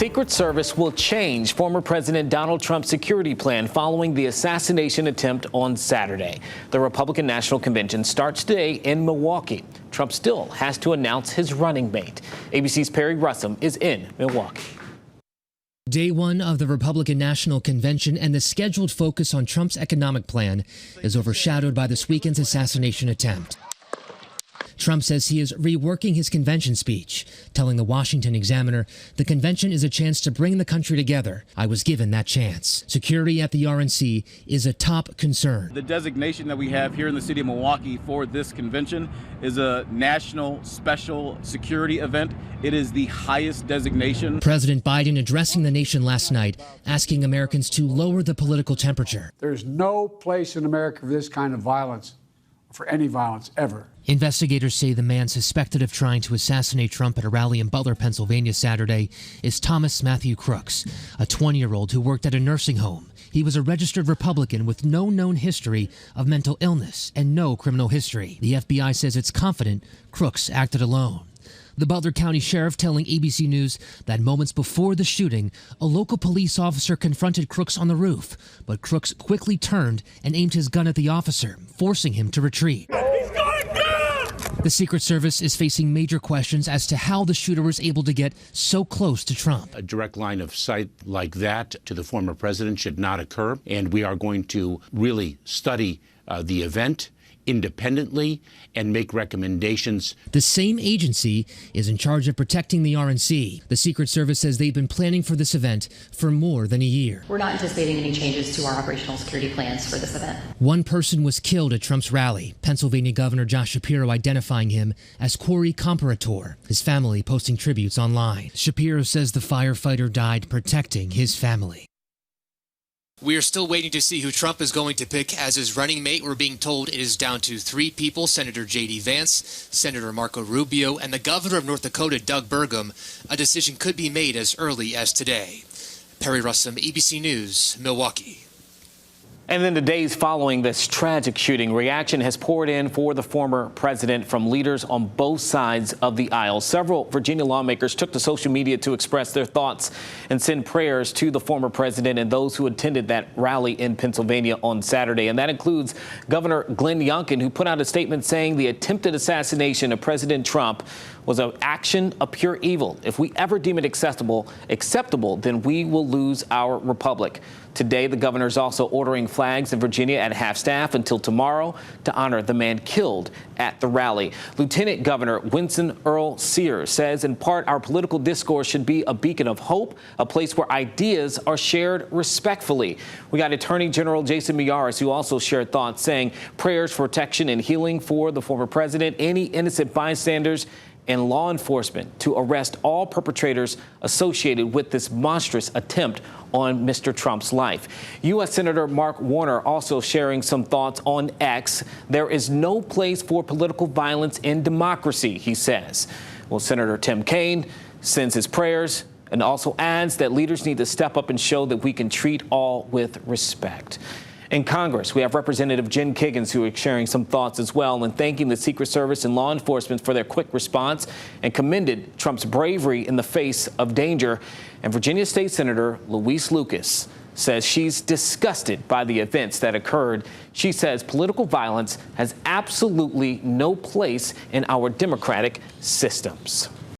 Secret Service will change former President Donald Trump's security plan following the assassination attempt on Saturday. The Republican National Convention starts today in Milwaukee. Trump still has to announce his running mate. ABC's Perry Russom is in Milwaukee. Day one of the Republican National Convention and the scheduled focus on Trump's economic plan is overshadowed by this weekend's assassination attempt. Trump says he is reworking his convention speech, telling the Washington Examiner, "The convention is a chance to bring the country together. I was given that chance." Security at the RNC is a top concern. The designation that we have here in the city of Milwaukee for this convention is a national special security event. It is the highest designation. President Biden addressing the nation last night, asking Americans to lower the political temperature. There's no place in America for this kind of violence, for any violence ever. Investigators say the man suspected of trying to assassinate Trump at a rally in Butler, Pennsylvania Saturday is Thomas Matthew Crooks, a 20-year-old who worked at a nursing home. He was a registered Republican with no known history of mental illness and no criminal history. The FBI says it's confident Crooks acted alone. The Butler County Sheriff telling ABC News that moments before the shooting, a local police officer confronted Crooks on the roof, but Crooks quickly turned and aimed his gun at the officer, forcing him to retreat. The Secret Service is facing major questions as to how the shooter was able to get so close to Trump. A direct line of sight like that to the former president should not occur, and we are going to really study the event independently and make recommendations. The same agency is in charge of protecting the RNC. The Secret Service says they've been planning for this event for more than a year. We're not anticipating any changes to our operational security plans for this event. One person was killed at Trump's rally, Pennsylvania Governor Josh Shapiro identifying him as Corey Comparator, his family posting tributes online. Shapiro says the firefighter died protecting his family. We are still waiting to see who Trump is going to pick as his running mate. We're being told it is down to three people: Senator J.D. Vance, Senator Marco Rubio, and the governor of North Dakota, Doug Burgum. A decision could be made as early as today. Perry Russom, ABC News, Milwaukee. And then the days following this tragic shooting, reaction has poured in for the former president from leaders on both sides of the aisle. Several Virginia lawmakers took to social media to express their thoughts and send prayers to the former president and those who attended that rally in Pennsylvania on Saturday. And that includes Governor Glenn Youngkin, who put out a statement saying the attempted assassination of President Trump was an action of pure evil. If we ever deem it acceptable, then we will lose our republic. Today, the governor is also ordering flags in Virginia at half-staff until tomorrow to honor the man killed at the rally. Lieutenant Governor Winston Earl Sears says, in part, our political discourse should be a beacon of hope, a place where ideas are shared respectfully. We got Attorney General Jason Miyares, who also shared thoughts, saying prayers for protection and healing for the former president, any innocent bystanders, and law enforcement to arrest all perpetrators associated with this monstrous attempt on Mr. Trump's life. U.S. Senator Mark Warner also sharing some thoughts on X. There is no place for political violence in democracy, he says. Well, Senator Tim Kaine sends his prayers and also adds that leaders need to step up and show that we can treat all with respect. In Congress, we have Representative Jen Kiggans, who is sharing some thoughts as well and thanking the Secret Service and law enforcement for their quick response and commended Trump's bravery in the face of danger. And Virginia State Senator Louise Lucas says she's disgusted by the events that occurred. She says political violence has absolutely no place in our democratic systems.